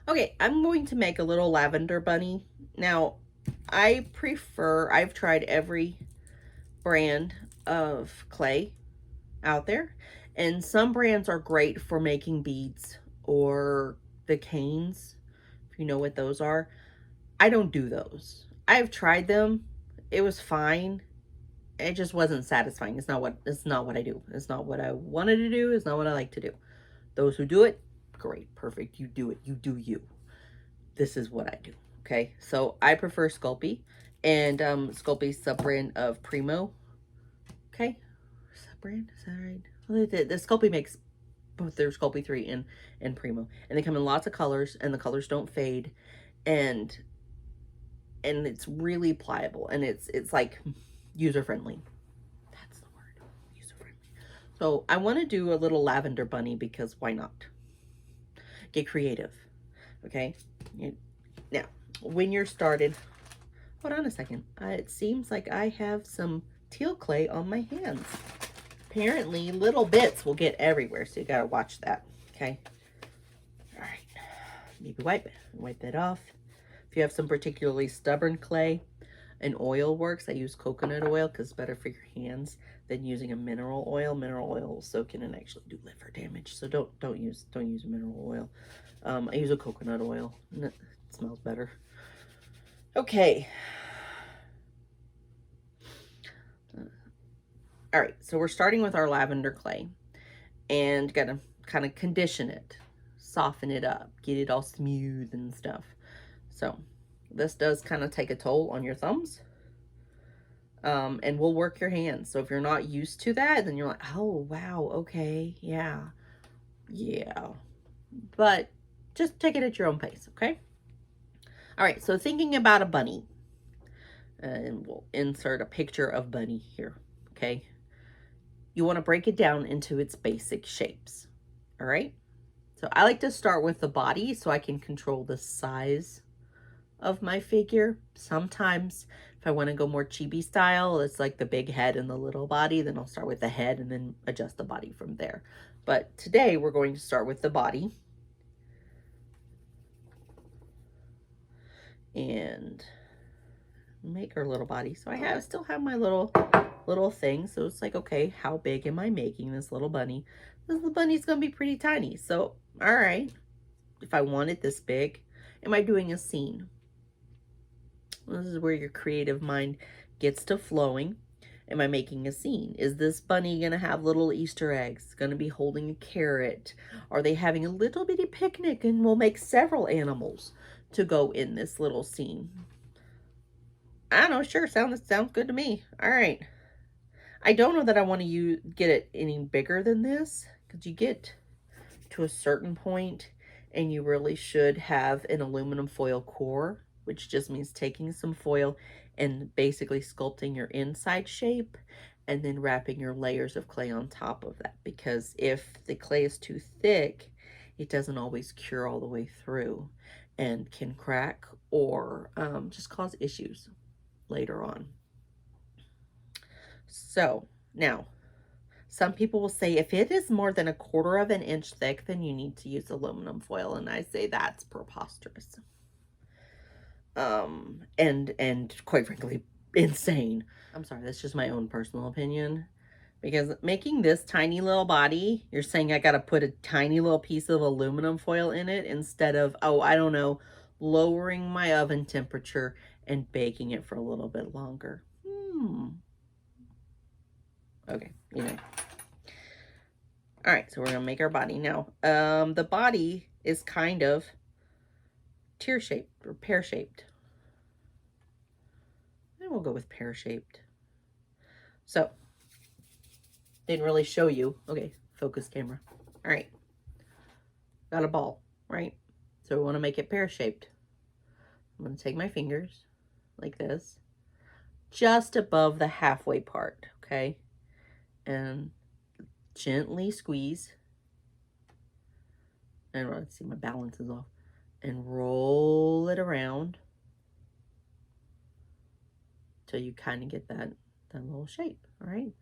Okay, I'm going to make a little lavender bunny. Now, I've tried every brand of clay out there, and some brands are great for making beads or the canes, if you know what those are. I don't do those. I've tried them. It was fine. It just wasn't satisfying. It's not what I do. It's not what I wanted to do. It's not what I like to do. Those who do it, great, perfect. You do it. You do you. This is what I do. Okay. So I prefer Sculpey. And Sculpey's sub-brand of Primo. Okay. Sub-brand? Is that right? Well, the Sculpey makes both their Sculpey 3 and Primo. And they come in lots of colors, and the colors don't fade. And it's really pliable, and it's like user friendly. That's the word, user friendly. So I want to do a little lavender bunny because why not? Get creative. Okay. Now, when you're started, hold on a second. It seems like I have some teal clay on my hands. Apparently, little bits will get everywhere, so you gotta watch that. Okay. All right. Maybe wipe that off. If you have some particularly stubborn clay, an oil works. I use coconut oil because it's better for your hands than using a mineral oil. Mineral oil will soak in and actually do liver damage. So don't use mineral oil. I use a coconut oil, and it smells better. Okay. All right, so we're starting with our lavender clay, and gonna kind of condition it, soften it up, get it all smooth and stuff. So this does kind of take a toll on your thumbs. And will work your hands. So if you're not used to that, then you're like, oh, wow, okay, yeah. But just take it at your own pace, okay? All right, so thinking about a bunny, and we'll insert a picture of bunny here, okay? You want to break it down into its basic shapes, all right? So I like to start with the body so I can control the size of my figure. Sometimes if I want to go more chibi style, it's like the big head and the little body, then I'll start with the head and then adjust the body from there. But today we're going to start with the body and make our little body. So I still have my little thing. So it's like, okay, how big am I making this little bunny? This little bunny's gonna be pretty tiny. So all right, if I want it this big, am I doing a scene? This is where your creative mind gets to flowing. Am I making a scene? Is this bunny going to have little Easter eggs? Going to be holding a carrot? Are they having a little bitty picnic? And we'll make several animals to go in this little scene. I don't know. Sure. Sounds good to me. All right. I don't know that I want to get it any bigger than this, because you get to a certain point and you really should have an aluminum foil core, which just means taking some foil and basically sculpting your inside shape and then wrapping your layers of clay on top of that. Because if the clay is too thick, it doesn't always cure all the way through and can crack or just cause issues later on. So now, some people will say if it is more than 1/4 of an inch thick, then you need to use aluminum foil, and I say that's preposterous. And quite frankly, insane. I'm sorry, that's just my own personal opinion. Because making this tiny little body, you're saying I gotta put a tiny little piece of aluminum foil in it instead of, oh, I don't know, lowering my oven temperature and baking it for a little bit longer. Okay, All right, so we're gonna make our body now. The body is kind of tear-shaped or pear-shaped. And we'll go with pear-shaped. So, didn't really show you. Okay, focus camera. All right, got a ball, right? So we want to make it pear-shaped. I'm gonna take my fingers like this, just above the halfway part, okay? And gently squeeze. And let's see, my balance is off. And roll it around till you kind of get that little shape. All right.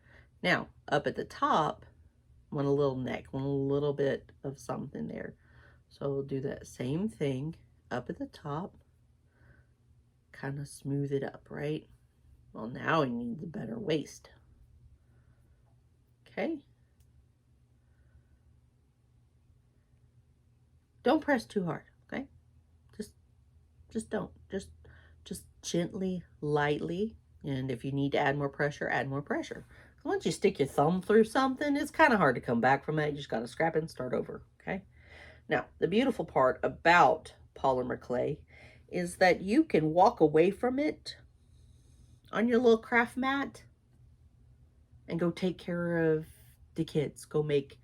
Now, up at the top, want a little neck, want a little bit of something there. So we'll do that same thing up at the top. Kind of smooth it up, right? Well, now we need the better waist. Okay. Don't press too hard, okay? Just don't. Just gently, lightly. And if you need to add more pressure, add more pressure. Once you stick your thumb through something, it's kind of hard to come back from that. You just got to scrap it and start over, okay? Now, the beautiful part about polymer clay is that you can walk away from it on your little craft mat and go take care of the kids. Go make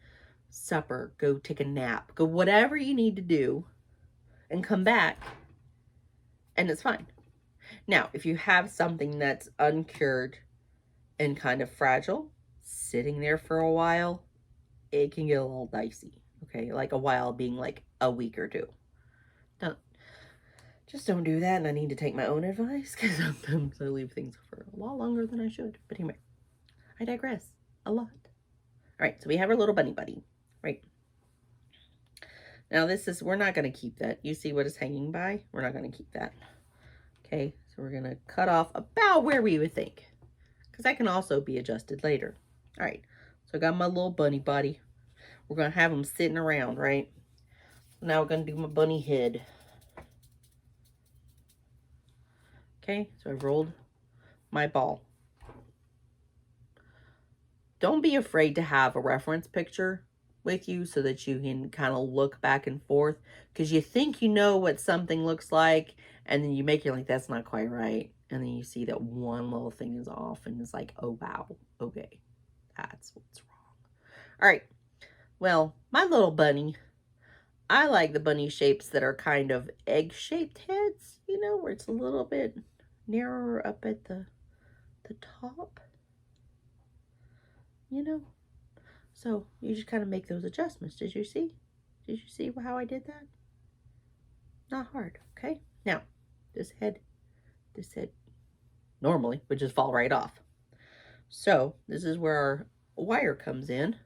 supper. Go take a nap. Go whatever you need to do and come back and it's fine. Now, if you have something that's uncured and kind of fragile, sitting there for a while, it can get a little dicey. Okay, like a while being like a week or two. Just don't do that, and I need to take my own advice because sometimes I leave things for a lot longer than I should. But anyway, I digress a lot. All right, so we have our little bunny buddy, right? Now this is, we're not going to keep that. You see what is hanging by? We're not going to keep that. Okay, so we're going to cut off about where we would think, because that can also be adjusted later. All right, so I got my little bunny buddy. We're going to have him sitting around, right? Now we're going to do my bunny head. Okay, so I've rolled my ball. Don't be afraid to have a reference picture with you so that you can kind of look back and forth, because you think you know what something looks like and then you make it like that's not quite right, and then you see that one little thing is off and it's like, oh wow, okay, that's what's wrong. All right, well, my little bunny, I like the bunny shapes that are kind of egg-shaped heads, you know, where it's a little bit narrower up at the top, you know. So you just kind of make those adjustments. Did you see? Did you see how I did that? Not hard, okay? Now, this head normally would just fall right off. So this is where our wire comes in.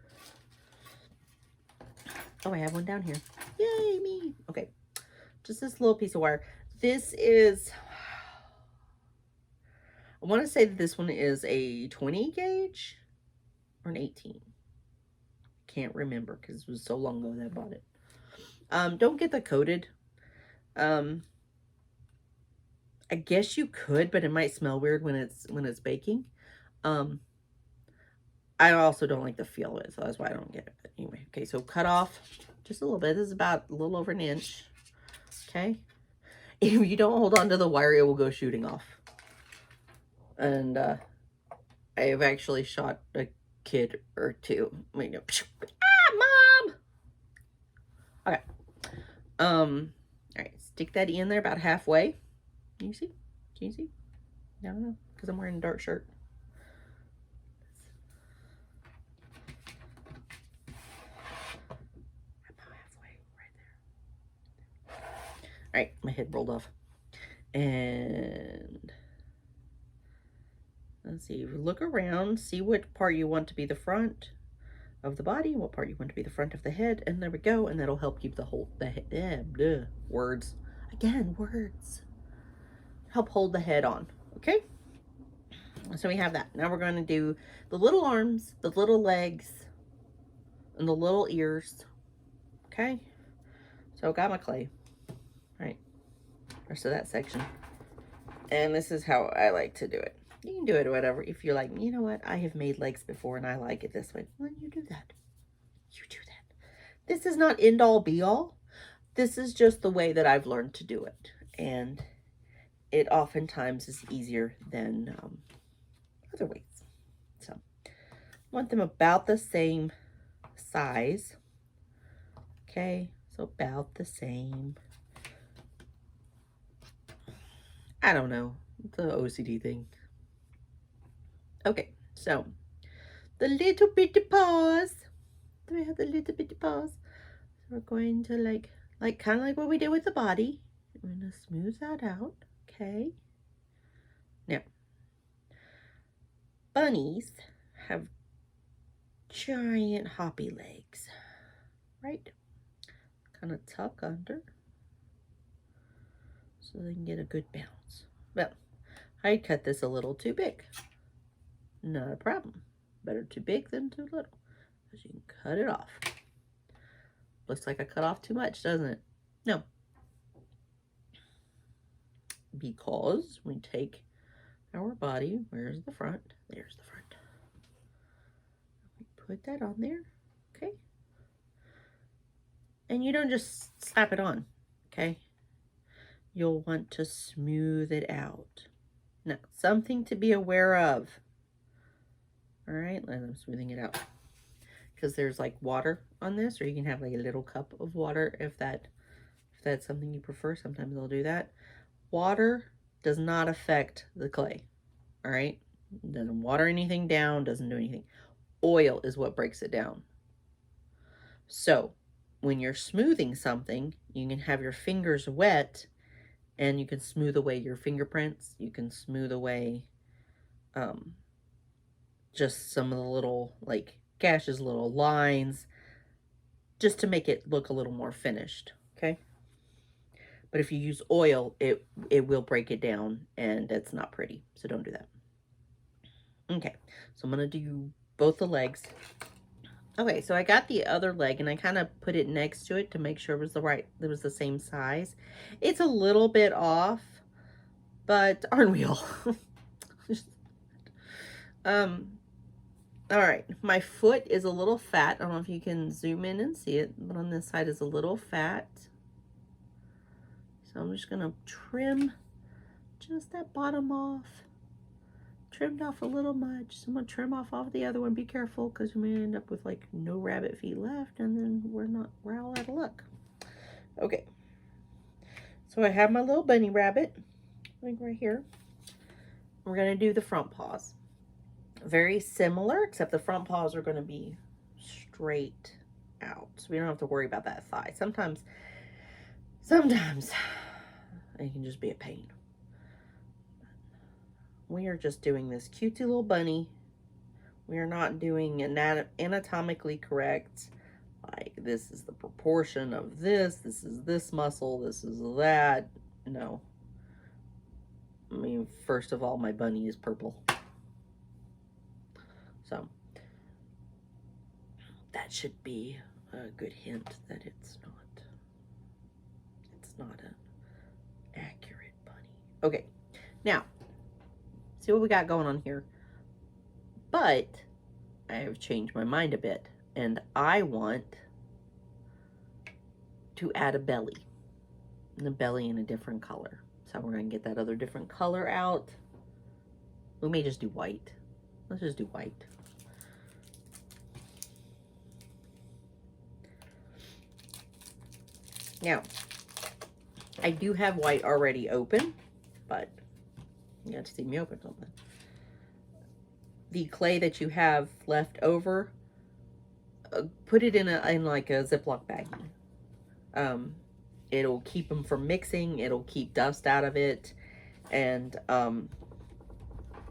Oh, I have one down here. Yay, me. Okay, just this little piece of wire. This is, I want to say that this one is a 20 gauge or an 18. Can't remember because it was so long ago that I bought it. Don't get the coated. I guess you could, but it might smell weird when it's baking. I also don't like the feel of it, so that's why I don't get it. But anyway, okay, so cut off just a little bit. This is about a little over an inch. Okay. If you don't hold on to the wire, it will go shooting off. And I have actually shot a kid or two. I mean, Mom! Okay. All right, stick that in there about halfway. Can you see? Can you see? I don't know, because I'm wearing a dark shirt. About halfway, right there. All right, my head rolled off. And let's see, look around, see what part you want to be the front of the body, what part you want to be the front of the head, and there we go. And that'll help keep the whole, words. Again, words. Help hold the head on, okay? So we have that. Now we're going to do the little arms, the little legs, and the little ears, okay? So I got my clay, right? Rest of that section. And this is how I like to do it. You can do it whatever. If you're like, you know what, I have made legs before and I like it this way, well, you do that. You do that. This is not end all be all. This is just the way that I've learned to do it. And it oftentimes is easier than other ways. So want them about the same size. Okay, so about the same. I don't know, the OCD thing. Okay, so the little bitty paws. Do we have the little bitty paws? So we're going to like kind of like what we did with the body. We're going to smooth that out. Okay. Now, bunnies have giant hoppy legs, right? kind of tuck under so they can get a good bounce. Well, I cut this a little too big. Not a problem. Better too big than too little, because you can cut it off. Looks like I cut off too much, doesn't it? No. Because we take our body, where's the front? There's the front. We put that on there, okay? And you don't just slap it on, okay? You'll want to smooth it out. Now, something to be aware of. All right, I'm smoothing it out. Because there's like water on this, or you can have like a little cup of water if that's something you prefer. Sometimes they'll do that. Water does not affect the clay, all right? It doesn't water anything down, doesn't do anything. Oil is what breaks it down. So when you're smoothing something, you can have your fingers wet and you can smooth away your fingerprints. You can smooth away just some of the little like gashes, little lines, just to make it look a little more finished, okay? But if you use oil, it will break it down and it's not pretty, so don't do that. Okay, so I'm gonna do both the legs. Okay, so I got the other leg and I kind of put it next to it to make sure it was the same size. It's a little bit off, but aren't we all? All right, my foot is a little fat. I don't know if you can zoom in and see it, but on this side is a little fat. So I'm just gonna trim just that bottom off. Trimmed off a little much. So I'm gonna trim off the other one. Be careful, because we may end up with like no rabbit feet left, and then we're all out of luck. Okay. So I have my little bunny rabbit, like right here. We're gonna do the front paws. Very similar, except the front paws are going to be straight out. So we don't have to worry about that thigh. Sometimes it can just be a pain. We are just doing this cutesy little bunny. We are not doing anatomically correct. Like, this is the proportion of this. This is this muscle. This is that. No. I mean, first of all, my bunny is purple. So that should be a good hint that it's not an accurate bunny. Okay, now see what we got going on here. But I have changed my mind a bit, and I want to add a belly, and the belly in a different color. So we're gonna get that other different color out. We may just do white. Let's just do white. Now, I do have white already open, but you got to see me open something. The clay that you have left over, put it in like a Ziploc baggie. It'll keep them from mixing. It'll keep dust out of it, and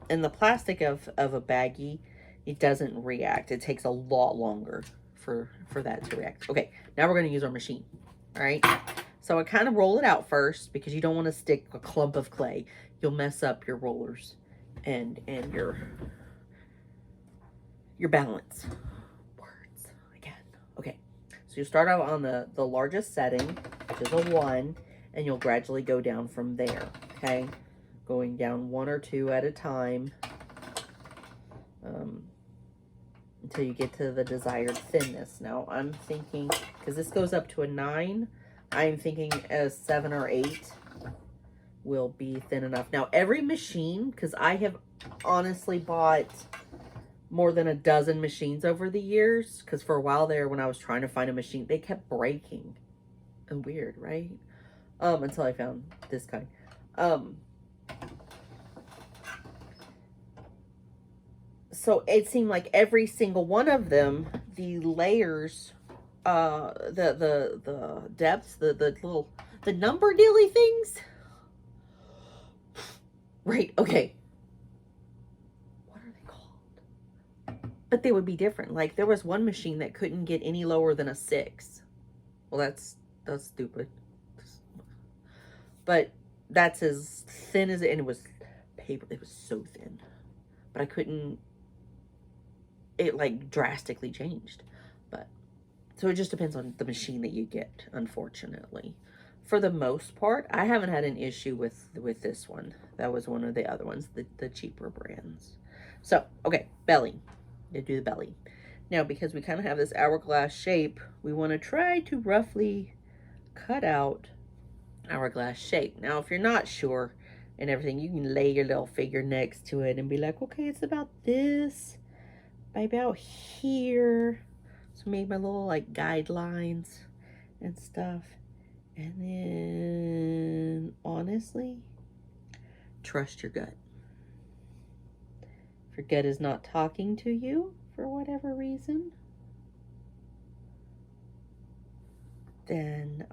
the plastic of a baggie, it doesn't react. It takes a lot longer for that to react. Okay, now we're going to use our machine. All right, so I kind of roll it out first because you don't want to stick a clump of clay. You'll mess up your rollers and your balance. Words again. Okay, so you start out on the largest setting, which is a 1, and you'll gradually go down from there. Okay, going down 1 or 2 at a time until you get to the desired thinness. Now I'm thinking, because this goes up to a 9, I'm thinking a 7 or 8 will be thin enough. Now every machine, because I have honestly bought more than a dozen machines over the years, because for a while there when I was trying to find a machine, they kept breaking. And weird, right? Until I found this kind. So it seemed like every single one of them, the layers, the depths, the number dealy things. Right, okay. What are they called? But they would be different. Like there was one machine that couldn't get any lower than a 6. Well, that's That's stupid. But that's as thin as it, and it was paper. It was so thin. But I couldn't, it like drastically changed. But so it just depends on the machine that you get, unfortunately. For the most part, I haven't had an issue with this one. That was one of the other ones, the cheaper brands. So, okay, belly. You do the belly. Now, because we kind of have this hourglass shape, we want to try to roughly cut out hourglass shape. Now, if you're not sure and everything, you can lay your little figure next to it and be like, okay, it's about this, by about here. So make my little like guidelines and stuff. And then, honestly, trust your gut. If your gut is not talking to you for whatever reason, then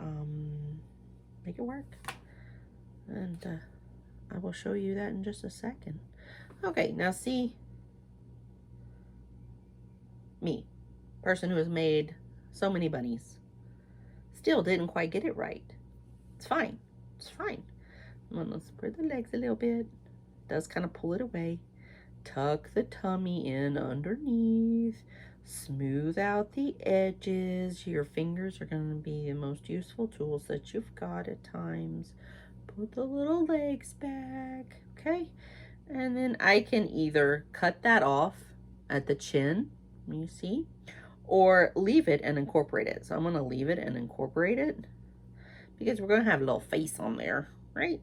make it work. And I will show you that in just a second. Okay, now see, me, person who has made so many bunnies, still didn't quite get it right. It's fine. It's fine. Let's spread the legs a little bit. Does kind of pull it away. Tuck the tummy in underneath. Smooth out the edges. Your fingers are going to be the most useful tools that you've got at times. Put the little legs back. Okay? And then I can either cut that off at the chin, you see, or leave it and incorporate it. So I'm going to leave it and incorporate it because we're going to have a little face on there, right?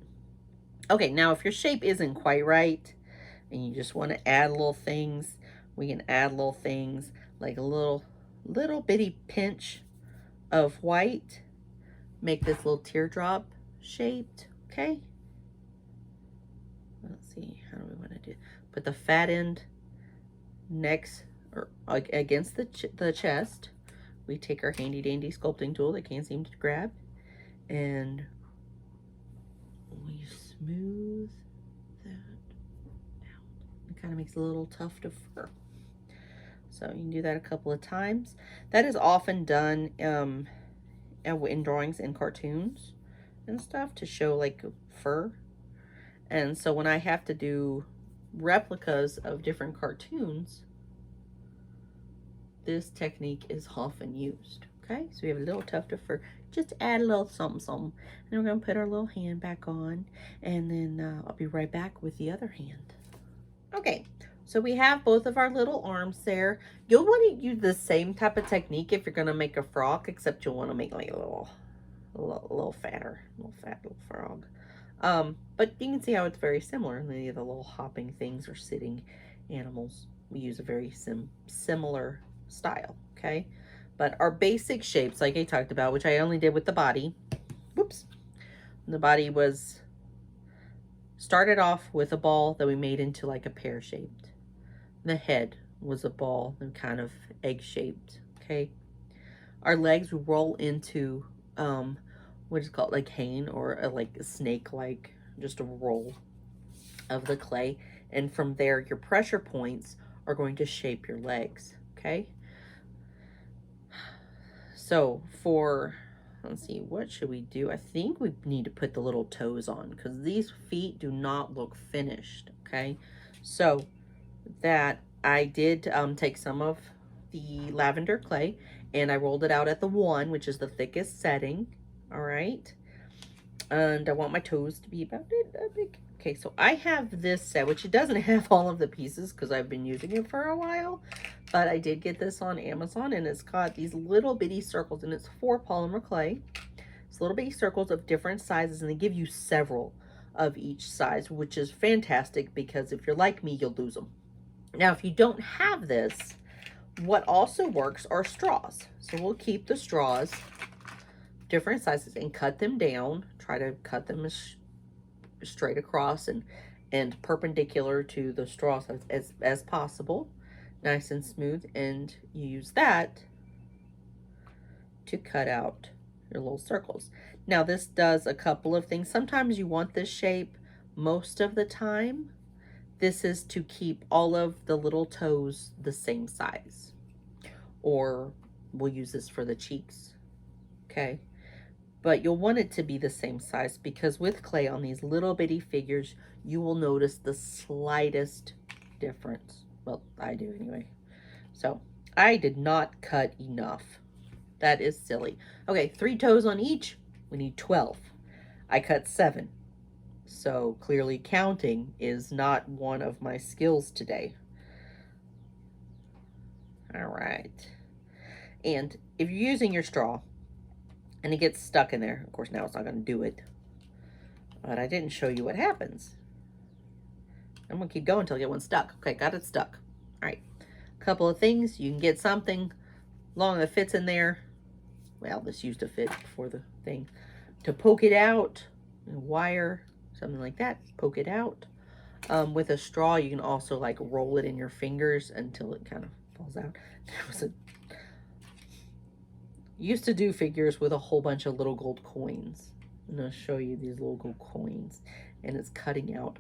Okay, now if your shape isn't quite right and you just want to add little things, we can add little things like a little bitty pinch of white. Make this little teardrop shaped, okay? Let's see, how do we want to do it? Put the fat end next or against the chest. We take our handy dandy sculpting tool that can't seem to grab, and we smooth that out. It kind of makes a little tuft of fur. So you can do that a couple of times. That is often done in drawings and cartoons and stuff to show like fur. And so when I have to do replicas of different cartoons, this technique is often used. Okay, so we have a little tuft of fur. Just add a little something, something. And we're going to put our little hand back on. And then I'll be right back with the other hand. Okay, so we have both of our little arms there. You'll want to use the same type of technique if you're going to make a frog, except you'll want to make like a little fatter, fat little frog. But you can see how it's very similar. And the other little hopping things or sitting animals, we use a very similar style, okay? But our basic shapes, like I talked about, which I only did with the body. Whoops. The body was started off with a ball that we made into like a pear shaped. The head was a ball and kind of egg shaped, okay? Our legs roll into what is called like cane or like a snake, like just a roll of the clay. And from there, your pressure points are going to shape your legs, okay? So for, let's see, what should we do? I think we need to put the little toes on because these feet do not look finished, okay? So that I did take some of the lavender clay and I rolled it out at the 1, which is the thickest setting, all right? And I want my toes to be about that big. Okay, so I have this set, which it doesn't have all of the pieces because I've been using it for a while. But I did get this on Amazon, and it's got these little bitty circles, and it's 4 polymer clay. It's little bitty circles of different sizes, and they give you several of each size, which is fantastic because if you're like me, you'll lose them. Now, if you don't have this, what also works are straws. So we'll keep the straws different sizes and cut them down. Try to cut them straight across and perpendicular to the straws as possible. Nice and smooth, and you use that to cut out your little circles. Now this does a couple of things. Sometimes you want this shape. Most of the time, this is to keep all of the little toes the same size. Or we'll use this for the cheeks, okay? but you'll want it to be the same size because with clay on these little bitty figures, you will notice the slightest difference. Well, I do anyway. So I did not cut enough. That is silly. Okay, 3 toes on each. We need 12. I cut 7. So clearly counting is not one of my skills today. All right. And if you're using your straw and it gets stuck in there, of course now it's not going to do it. But I didn't show you what happens. I'm going to keep going until I get one stuck. Okay, got it stuck. All right. A couple of things. You can get something long that fits in there. Well, this used to fit before the thing. To poke it out, a wire, something like that, poke it out. With a straw, you can also like roll it in your fingers until it kind of falls out. Used to do figures with a whole bunch of little gold coins. I'm going to show you these little gold coins. And it's cutting out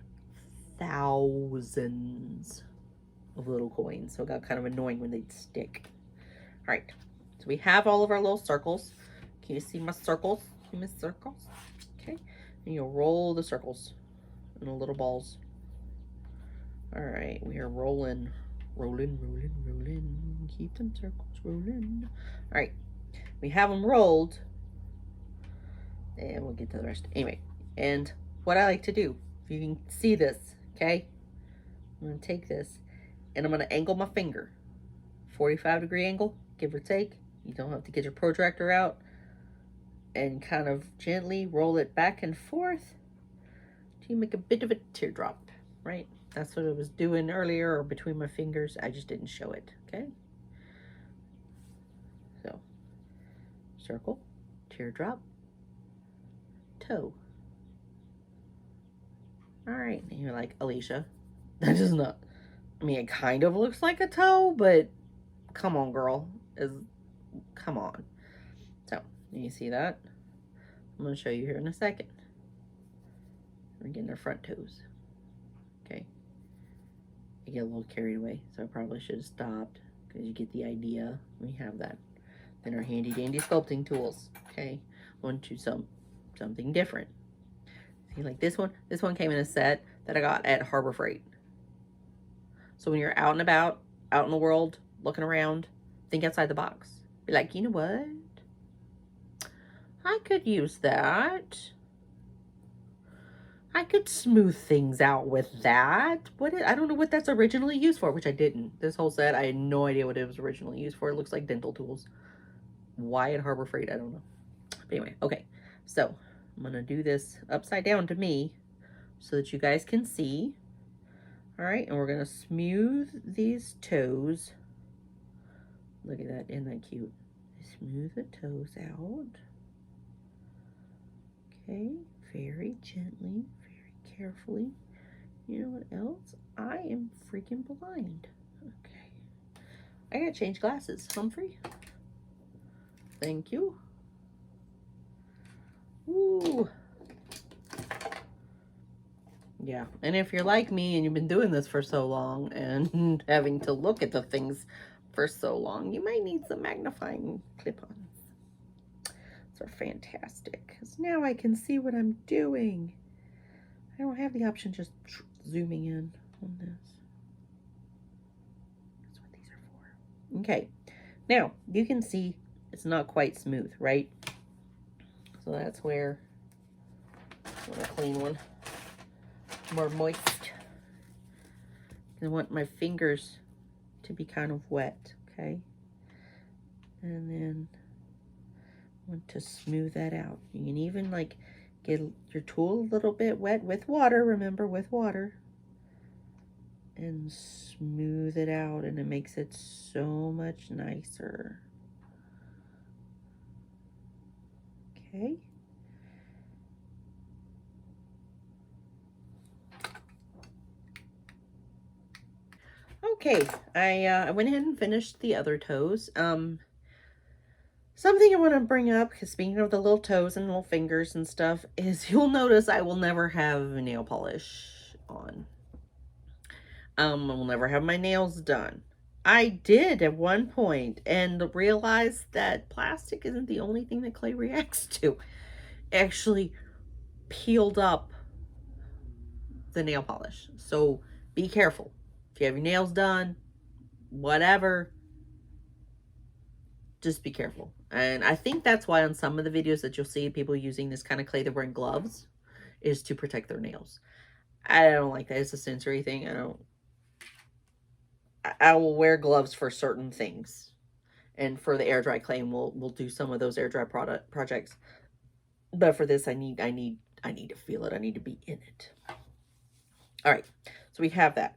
thousands of little coins. So it got kind of annoying when they'd stick. All right. So we have all of our little circles. Can you see my circles? See my circles? Okay. And you'll roll the circles into little balls. All right. We are rolling, rolling, rolling, rolling. Keep them circles rolling. All right. We have them rolled. And we'll get to the rest. Anyway. And what I like to do, if you can see this, okay? I'm going to take this and I'm going to angle my finger. 45-degree angle, give or take. You don't have to get your protractor out. And kind of gently roll it back and forth to make a bit of a teardrop, right? That's what I was doing earlier, or between my fingers. I just didn't show it, okay? So, circle, teardrop, toe. All right, and you're like, Alicia, that is not, I mean, it kind of looks like a toe, but come on, girl. Come on. So, you see that? I'm going to show you here in a second. We're getting our front toes. Okay. I get a little carried away, so I probably should have stopped because you get the idea. We have that. Then our handy dandy sculpting tools. Okay. Want to something different. See, like this one. This one came in a set that I got at Harbor Freight. So when you're out and about, out in the world, looking around, think outside the box. Be like, you know what? I could use that. I could smooth things out with that. I don't know what that's originally used for, which I didn't. This whole set, I had no idea what it was originally used for. It looks like dental tools. Why at Harbor Freight? I don't know. But anyway, okay. So I'm going to do this upside down to me so that you guys can see. All right, and we're going to smooth these toes. Look at that. Isn't that cute? Smooth the toes out. Okay, very gently, very carefully. You know what else? I am freaking blind. Okay. I gotta change glasses. Humphrey. Thank you. Ooh. Yeah, and if you're like me and you've been doing this for so long and having to look at the things for so long, you might need some magnifying clip-ons. These are fantastic, because now I can see what I'm doing. I don't have the option just zooming in on this. That's what these are for. Okay, now you can see it's not quite smooth, right? So that's where I want a clean one. More moist. I want my fingers to be kind of wet, okay? And then I want to smooth that out. You can even like get your tool a little bit wet with water, remember, with water. And smooth it out, and it makes it so much nicer. Okay. Okay, I went ahead and finished the other toes. Something I want to bring up, because speaking of the little toes and little fingers and stuff, is you'll notice I will never have nail polish on. I will never have my nails done. I did at one point and realized that plastic isn't the only thing that clay reacts to. actually peeled up the nail polish. So be careful. If you have your nails done, whatever, just be careful. And I think that's why on some of the videos that you'll see people using this kind of clay, they're wearing gloves, is to protect their nails. I don't like that. It's a sensory thing. I will wear gloves for certain things. And for the air dry clay, and we'll do some of those air dry projects. But for this, I need to feel it. I need to be in it. All right. So we have that.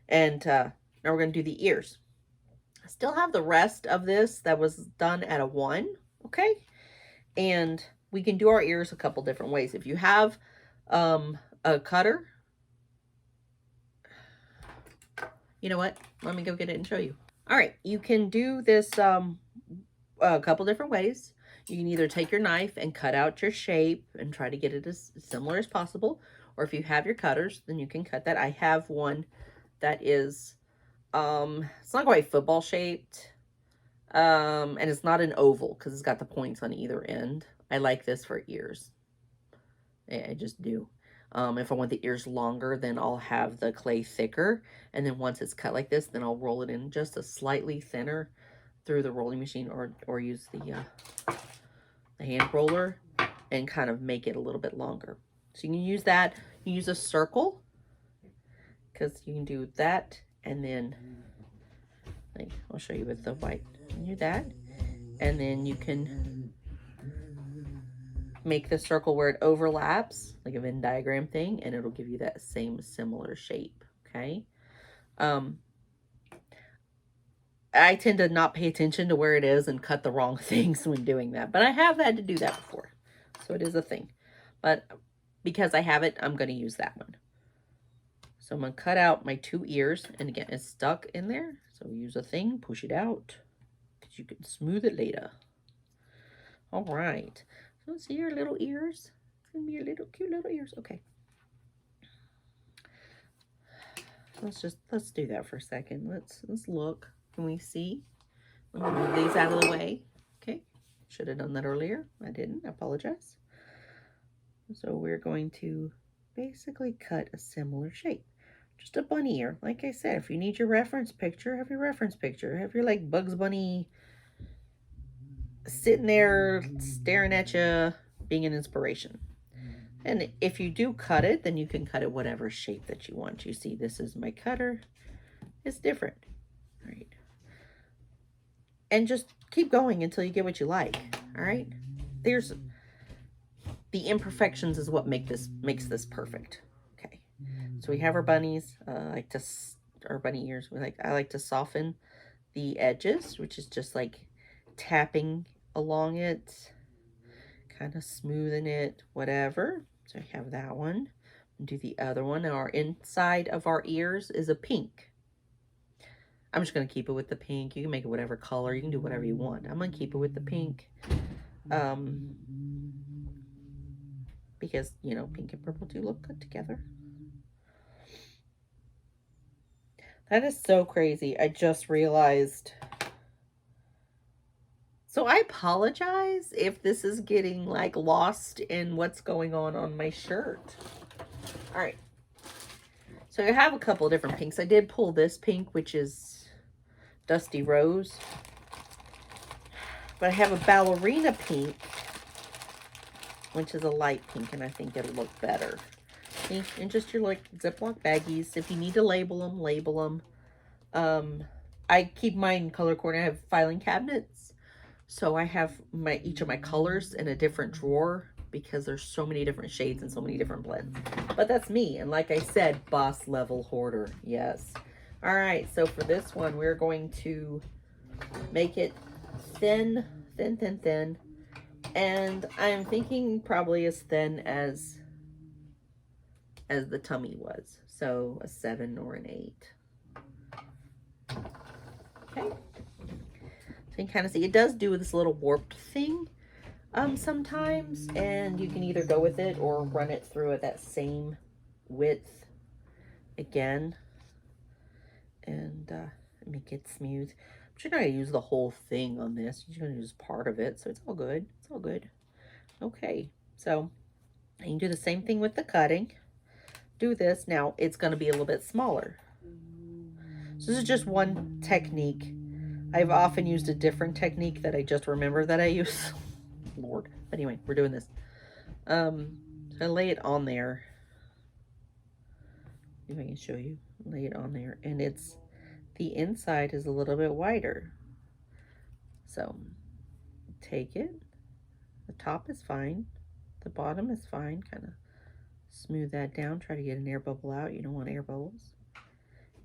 And now we're going to do the ears. I still have the rest of this that was done at a 1, okay? And we can do our ears a couple different ways. If you have a cutter, you know what? Let me go get it and show you. All right, you can do this a couple different ways. You can either take your knife and cut out your shape and try to get it as similar as possible. Or if you have your cutters, then you can cut that. I have one that is, it's not quite football shaped. And it's not an oval because it's got the points on either end. I like this for ears. I just do. If I want the ears longer, then I'll have the clay thicker. And then once it's cut like this, then I'll roll it in just a slightly thinner through the rolling machine, or use the hand roller and kind of make it a little bit longer. So you can use that. You use a circle because you can do that, and then I'll show you with the white. You can do that, and then you can make the circle where it overlaps, like a Venn diagram thing, and it'll give you that same similar shape. Okay. I tend to not pay attention to where it is and cut the wrong things when doing that, but I have had to do that before, so it is a thing. But because I have it, I'm going to use that one. So I'm going to cut out my 2 ears, and again, it's stuck in there, so use a thing, push it out, because you can smooth it later. All right, so see your little ears? It's going to be your little cute little ears. Okay. Let's do that for a second. Let's look. Can we see? Let me move these out of the way. Okay. Should have done that earlier. I didn't. I apologize. So we're going to basically cut a similar shape. Just a bunny ear. Like I said, if you need your reference picture, have your reference picture. Have your like Bugs Bunny sitting there staring at you, being an inspiration. And if you do cut it, then you can cut it whatever shape that you want. You see, this is my cutter. It's different. All right. And just keep going until you get what you like. All right. There's the imperfections is what makes this perfect. Okay. So we have our bunnies. Our bunny ears. I like to soften the edges, which is just like tapping along it, kind of smoothing it, whatever. So I have that one. Do the other one. Now our inside of our ears is a pink. I'm just going to keep it with the pink. You can make it whatever color. You can do whatever you want. I'm going to keep it with the pink. Because, you know, pink and purple do look good together. That is so crazy. I just realized. So I apologize if this is getting like lost in what's going on my shirt. All right. So I have a couple of different pinks. I did pull this pink, which is Dusty Rose. But I have a ballerina pink, which is a light pink, and I think it'll look better. See? And just your like Ziploc baggies. If you need to label them, label them. I keep mine color coordinated. I have filing cabinets. So I have each of my colors in a different drawer because there's so many different shades and so many different blends. But that's me. And like I said, boss level hoarder. Yes. All right. So for this one, we're going to make it thin, thin, thin, thin. And I'm thinking probably as thin as the tummy was. So a 7 or an 8. Okay. So you can kind of see it does do this little warped thing sometimes, and you can either go with it or run it through at that same width again and make it smooth. But you're not going to use the whole thing on this. You're going to use part of it, so it's all good. It's all good. Okay. So you can do the same thing with the cutting. Do this. Now it's going to be a little bit smaller. So this is just one technique. I've often used a different technique that I just remember that I use. Lord. Anyway, we're doing this. So I lay it on there. If I can show you. Lay it on there. And it's, the inside is a little bit wider. So take it. The top is fine. The bottom is fine. Kind of smooth that down. Try to get an air bubble out. You don't want air bubbles.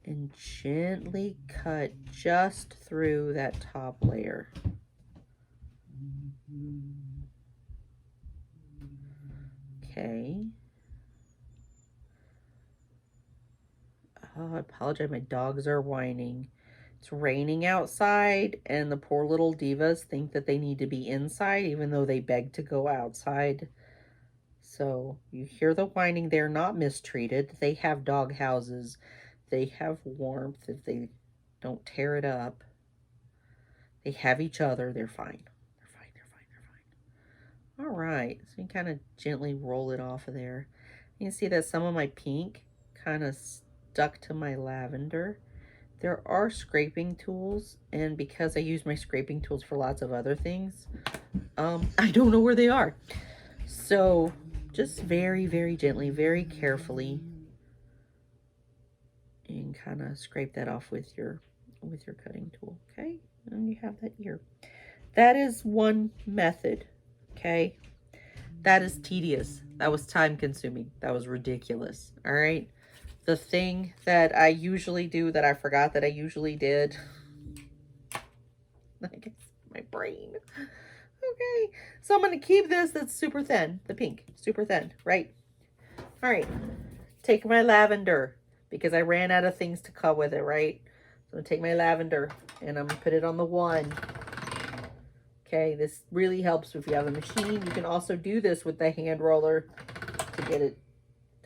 And gently cut just through that top layer. Okay. Oh, I apologize. My dogs are whining. It's raining outside, and the poor little divas think that they need to be inside, even though they beg to go outside. So you hear the whining. They're not mistreated. They have dog houses. They have warmth. If they don't tear it up, they have each other. They're fine. They're fine. They're fine. They're fine. All right. So you kind of gently roll it off of there. You can see that some of my pink kind of stuck to my lavender. There are scraping tools, and because I use my scraping tools for lots of other things, I don't know where they are. So just very, very gently, very carefully, and kind of scrape that off with your cutting tool. Okay, and you have that ear. That is one method. Okay, that is tedious. That was time consuming. That was ridiculous. All right. The thing that I usually do that I forgot that I usually did. I guess my brain. Okay, so I'm going to keep this that's super thin. The pink, super thin, right? All right, take my lavender because I ran out of things to cut with it, right? So I'm going to take my lavender and I'm going to put it on the one. Okay, this really helps if you have a machine. You can also do this with the hand roller to get it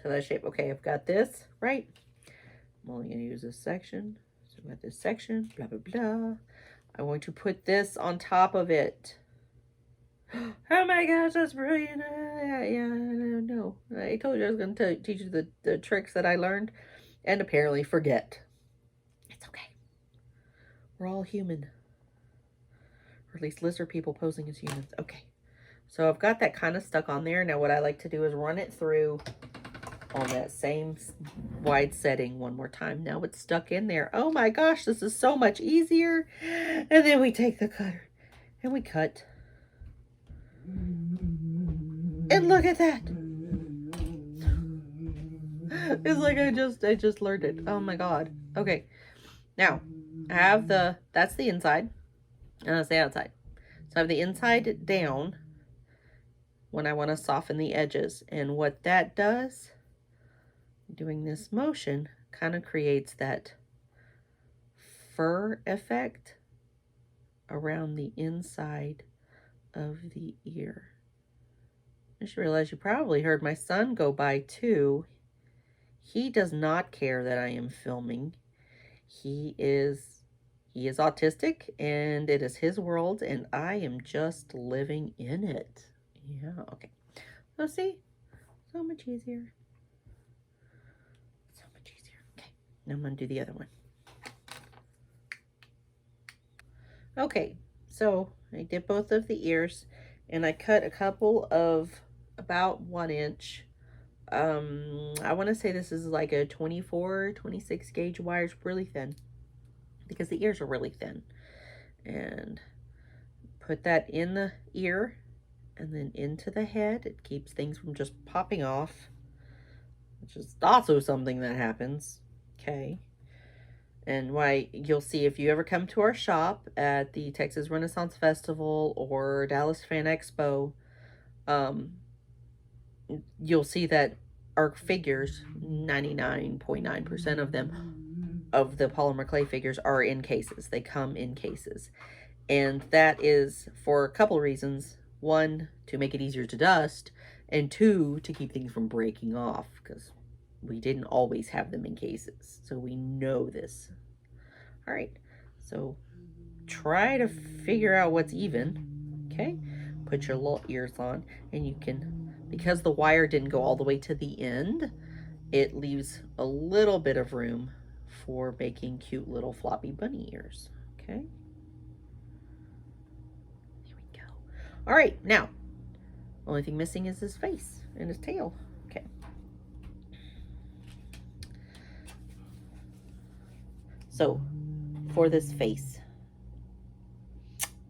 to that shape. Okay, I've got this, right? I'm only going to use this section. So I've got this section, blah, blah, blah. I'm going to put this on top of it. Oh my gosh, that's brilliant. Yeah, no. I told you I was going to teach you the tricks that I learned and apparently forget. It's okay. We're all human. Or at least lizard people posing as humans. Okay. So I've got that kind of stuck on there. Now what I like to do is run it through on that same wide setting one more time. Now it's stuck in there. Oh my gosh, this is so much easier. And then we take the cutter and we cut. And look at that. It's like I just learned it. Oh my god. Okay. Now, I have that's the inside. And that's the outside. So I have the inside down when I want to soften the edges. And what that does, doing this motion, kind of creates that fur effect around the inside of the ear. I just realized you probably heard my son go by too. He does not care that I am filming. He is autistic and it is his world and I am just living in it. Yeah, okay. So see, so much easier. So much easier. Okay, now I'm going to do the other one. Okay, so I did both of the ears and I cut a couple of about 1 inch. I want to say this is like a 24, 26 gauge wire. It's really thin because the ears are really thin. And put that in the ear and then into the head. It keeps things from just popping off, which is also something that happens. Okay. And why you'll see if you ever come to our shop at the Texas Renaissance Festival or Dallas Fan Expo, you'll see that our figures, 99.9% of them, of the polymer clay figures, are in cases. They come in cases. And that is for a couple reasons. One, to make it easier to dust, and two, to keep things from breaking off, because we didn't always have them in cases. So we know this. All right, so try to figure out what's even. Okay, put your little ears on, and you can, because the wire didn't go all the way to the end, it leaves a little bit of room for making cute little floppy bunny ears. Okay. There we go. All right, now, only thing missing is his face and his tail. Okay. So, for this face,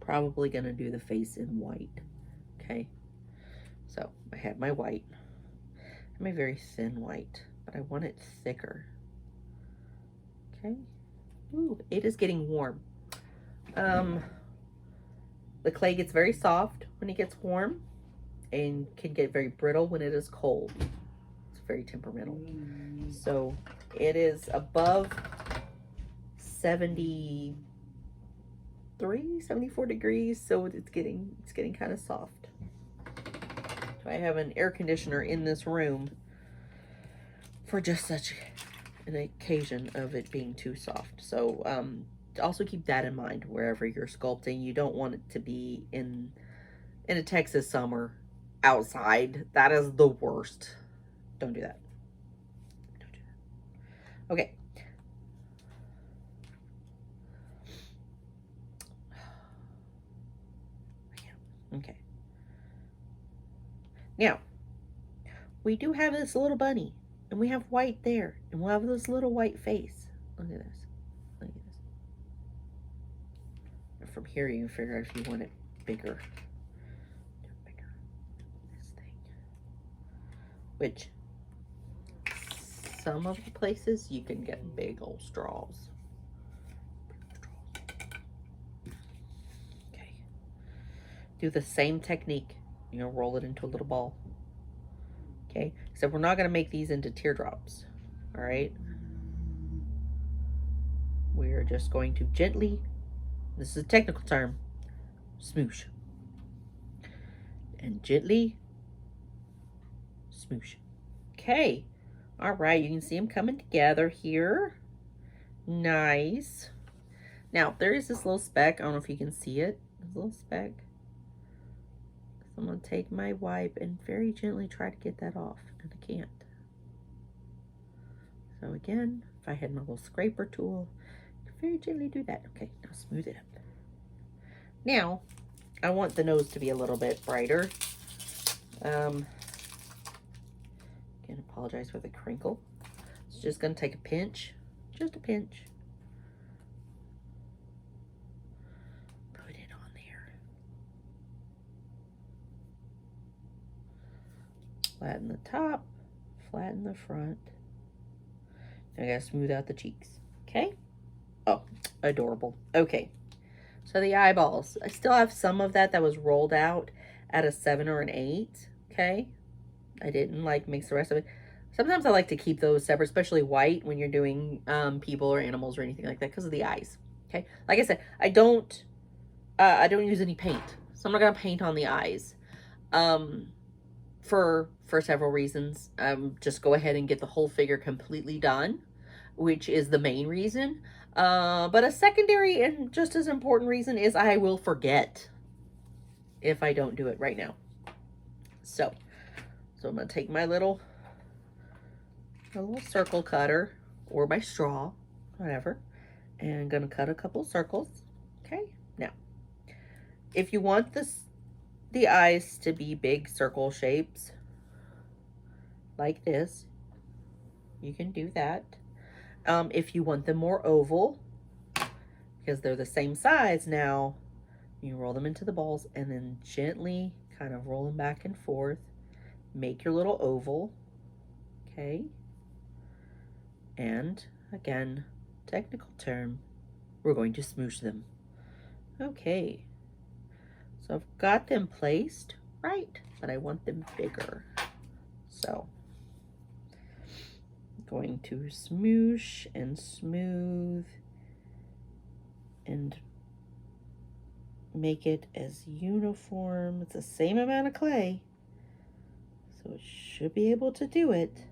probably gonna do the face in white. Okay. So, I have my white. I'm a very thin white, but I want it thicker. Okay. Ooh, it is getting warm. The clay gets very soft when it gets warm and can get very brittle when it is cold. It's very temperamental. So it is above 73, 74 degrees, so it's getting kind of soft. So I have an air conditioner in this room for just such an occasion of it being too soft. So also keep that in mind wherever you're sculpting. You don't want it to be in a Texas summer outside. That is the worst. Don't do that. Don't do that. Okay. Okay. Now, we do have this little bunny, and we have white there, and we'll have this little white face. Look at this. Look at this. From here, you can figure out if you want it bigger. Bigger. This thing. Which, some of the places, you can get big old straws. Okay. Do the same technique. You're going to roll it into a little ball. Okay, so we're not going to make these into teardrops. All right. We're just going to gently, this is a technical term, smoosh. And gently smoosh. Okay. All right, you can see them coming together here. Nice. Now, there is this little speck. I don't know if you can see it. This little speck. So I'm going to take my wipe and very gently try to get that off, and I can't. So again, if I had my little scraper tool, I could very gently do that. Okay, now smooth it up. Now, I want the nose to be a little bit brighter. Again, apologize for the crinkle. It's just going to take a pinch, just a pinch. Put it on there. Flatten the top, flatten the front. I gotta smooth out the cheeks. Okay? Oh, adorable. Okay. So the eyeballs. I still have some of that was rolled out at a 7 or an 8. Okay? I didn't like mix the rest of it. Sometimes I like to keep those separate, especially white when you're doing people or animals or anything like that because of the eyes. Okay? Like I said, I don't use any paint. So I'm not gonna paint on the eyes. For several reasons. Just go ahead and get the whole figure completely done, which is the main reason. But a secondary and just as important reason is I will forget if I don't do it right now. So I'm going to take my little circle cutter or my straw, whatever, and I'm going to cut a couple circles. Okay. Now, if you want the eyes to be big circle shapes like this, you can do that. If you want them more oval, because they're the same size now, you roll them into the balls and then gently kind of roll them back and forth. Make your little oval. Okay. And again, technical term, we're going to smoosh them. Okay. So I've got them placed right, but I want them bigger. So I'm going to smoosh and smooth and make it as uniform. It's the same amount of clay, so it should be able to do it.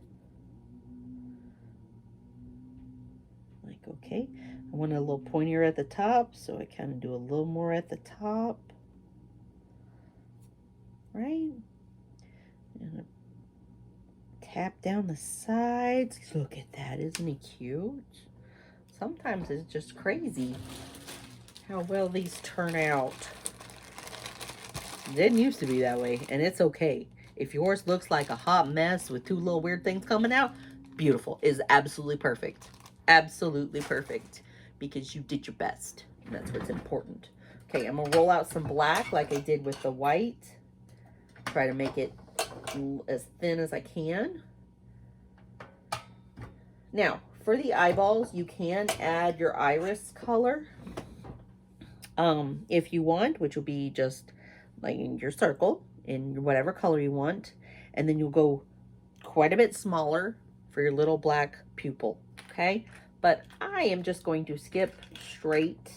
Like, okay, I want a little pointier at the top, so I kind of do a little more at the top. right? And tap down the sides. Look at that. Isn't he cute? Sometimes it's just crazy how well these turn out. It didn't used to be that way, and it's okay. If yours looks like a hot mess with two little weird things coming out, beautiful. Is absolutely perfect. Absolutely perfect. Because you did your best. And that's what's important. Okay, I'm going to roll out some black like I did with the white. Try to make it as thin as I can. Now, for the eyeballs, you can add your iris color if you want, which will be just like in your circle in whatever color you want. And then you'll go quite a bit smaller for your little black pupil, okay? But I am just going to skip straight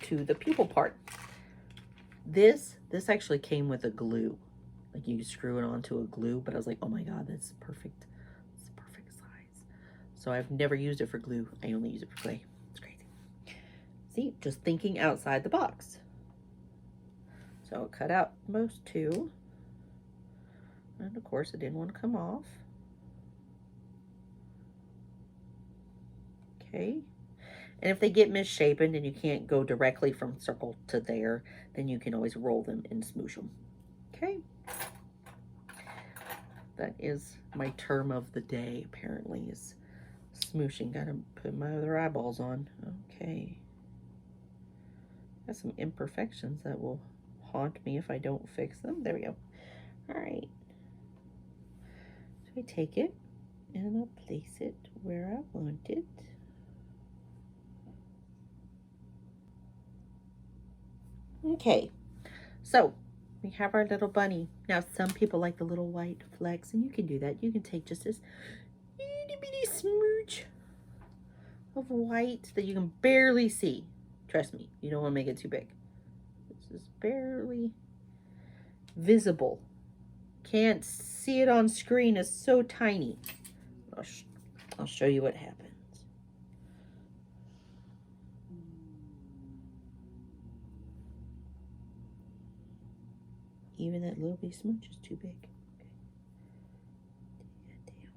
to the pupil part. This actually came with a glue. Like you screw it onto a glue, but I was like, oh my God, that's perfect. It's the perfect size. So I've never used it for glue. I only use it for clay. It's crazy. See, just thinking outside the box. So I'll cut out most two. And of course, it didn't want to come off. Okay. And if they get misshapen and you can't go directly from circle to there, then you can always roll them and smoosh them. Okay. That is my term of the day, apparently, is smooshing. Gotta put my other eyeballs on. Okay. Got some imperfections that will haunt me if I don't fix them. There we go. All right. So I take it and I'll place it where I want it. Okay, so we have our little bunny. Now, some people like the little white flecks, and you can do that. You can take just this itty bitty smooch of white that you can barely see. Trust me, you don't want to make it too big. This is barely visible. Can't see it on screen. It's so tiny. I'll show you what happens. Even that little bitty smooch is too big. Okay. Take that down.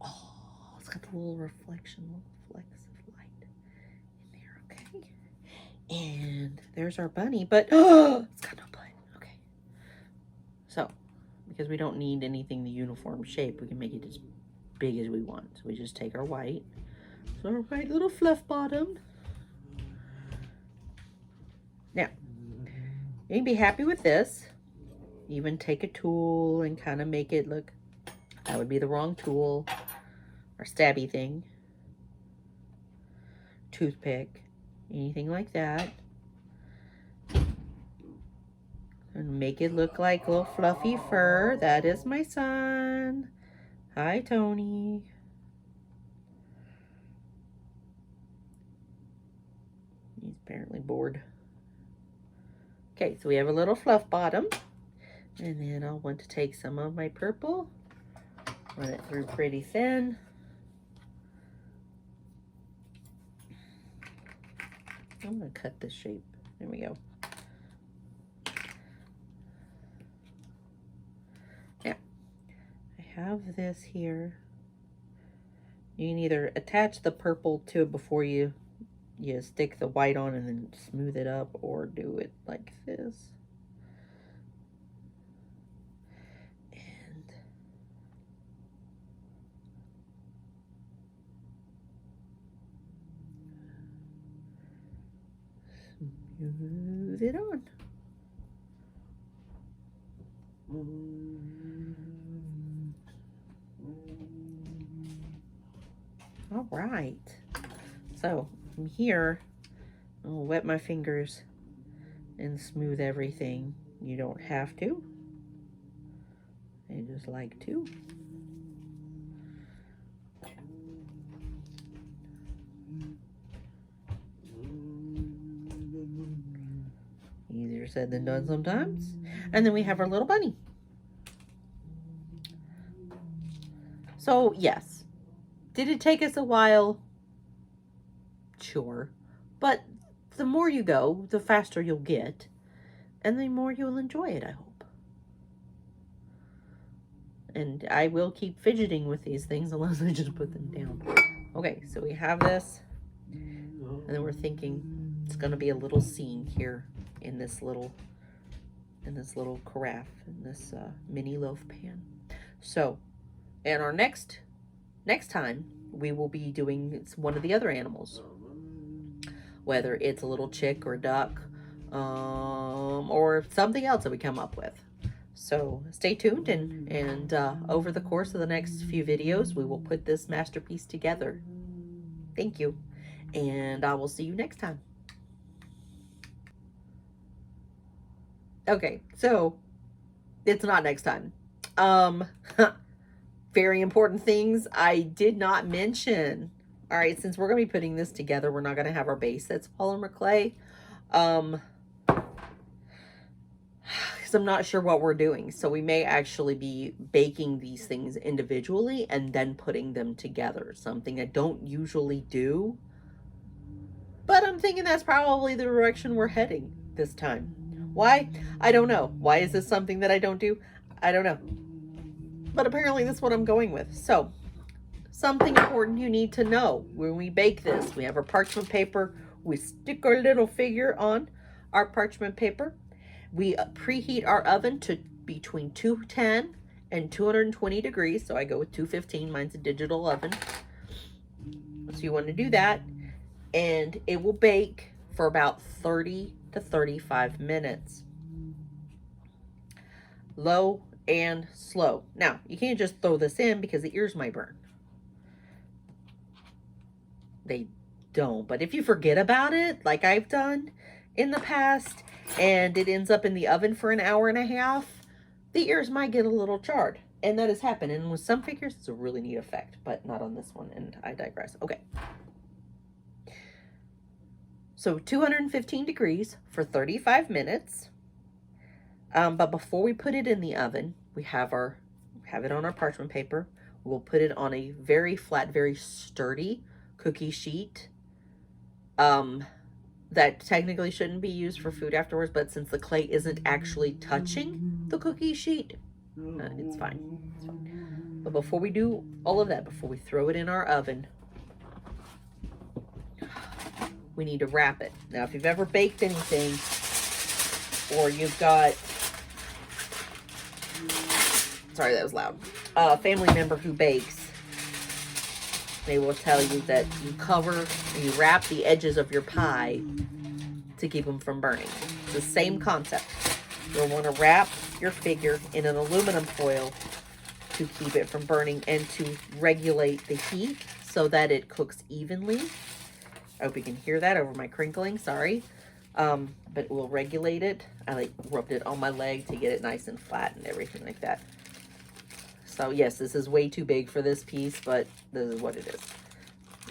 Oh, it's got the little reflection, little flecks of light in there. Okay. And there's our bunny, but oh, it's got no butt. Okay. So, because we don't need anything the uniform shape, we can make it as big as we want. So we just take our white. So our white little fluff bottom. Now, you can be happy with this. Even take a tool and kind of make it look, that would be the wrong tool, or stabby thing. Toothpick, anything like that. And make it look like little fluffy fur. That is my son. Hi, Tony. He's apparently bored. Okay, so we have a little fluff bottom. And then I'll want to take some of my purple, run it through pretty thin. I'm going to cut this shape. There we go. Now, I have this here. You can either attach the purple to it before you stick the white on and then smooth it up, or do it like this. And smooth it on. All right. So from here, I'll wet my fingers and smooth everything. You don't have to. I just like to. Easier said than done sometimes. And then we have our little bunny. So yes, did it take us a while? chore, but the more you go, the faster you'll get, and the more you'll enjoy it, I hope. And I will keep fidgeting with these things unless I just put them down. Okay, so we have this, and then we're thinking it's going to be a little scene here in this little carafe, in this mini loaf pan. So, and our next time, we will be doing one of the other animals, whether it's a little chick or duck, or something else that we come up with. So stay tuned, and over the course of the next few videos, we will put this masterpiece together. Thank you, and I will see you next time. Okay, so it's not next time. Very important things I did not mention. All right, since we're going to be putting this together, we're not going to have our base that's polymer clay. Because I'm not sure what we're doing. So we may actually be baking these things individually and then putting them together. Something I don't usually do. But I'm thinking that's probably the direction we're heading this time. Why? I don't know. Why is this something that I don't do? I don't know. But apparently that's what I'm going with. So, something important you need to know when we bake this. We have our parchment paper. We stick our little figure on our parchment paper. We preheat our oven to between 210 and 220 degrees. So I go with 215. Mine's a digital oven. So you want to do that. And it will bake for about 30 to 35 minutes. Low and slow. Now, you can't just throw this in because the ears might burn. They don't. But if you forget about it, like I've done in the past, and it ends up in the oven for an hour and a half, the ears might get a little charred. And that has happened. And with some figures, it's a really neat effect, but not on this one. And I digress. Okay. So 215 degrees for 35 minutes. But before we put it in the oven, we have it on our parchment paper. We'll put it on a very flat, very sturdy cookie sheet. That technically shouldn't be used for food afterwards, but since the clay isn't actually touching the cookie sheet, it's fine. It's fine. But before we do all of that, before we throw it in our oven, we need to wrap it. Now, if you've ever baked anything, or you've got, sorry, that was loud, a family member who bakes, they will tell you that you cover and you wrap the edges of your pie to keep them from burning. It's the same concept. You'll want to wrap your figure in an aluminum foil to keep it from burning and to regulate the heat so that it cooks evenly. I hope you can hear that over my crinkling, sorry. But we'll regulate it. I rubbed it on my leg to get it nice and flat and everything like that. So yes, this is way too big for this piece, but this is what it is.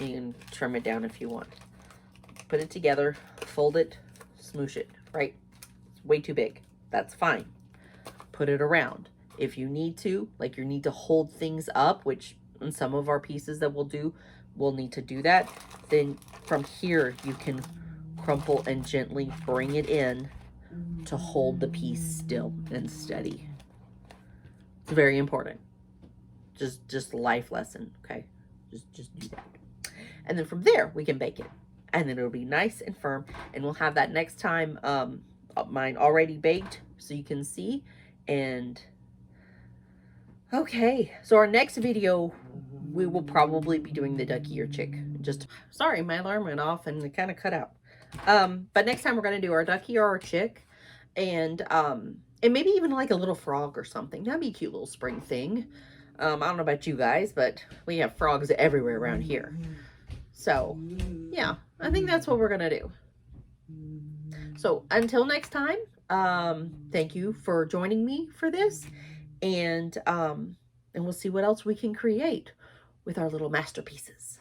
You can trim it down if you want. Put it together, fold it, smoosh it, right? It's way too big. That's fine. Put it around. If you need to, like you need to hold things up, which in some of our pieces that we'll do, we'll need to do that. Then from here, you can crumple and gently bring it in to hold the piece still and steady. It's very important. Just life lesson, okay? Just do that. And then from there, we can bake it. And then it'll be nice and firm. And we'll have that next time, mine already baked, so you can see. And, okay. So our next video, we will probably be doing the ducky or chick. Sorry, my alarm went off and it kind of cut out. But next time we're going to do our ducky or our chick. And maybe even like a little frog or something. That'd be a cute little spring thing. I don't know about you guys, but we have frogs everywhere around here. So, yeah, I think that's what we're going to do. So, until next time, thank you for joining me for this. And we'll see what else we can create with our little masterpieces.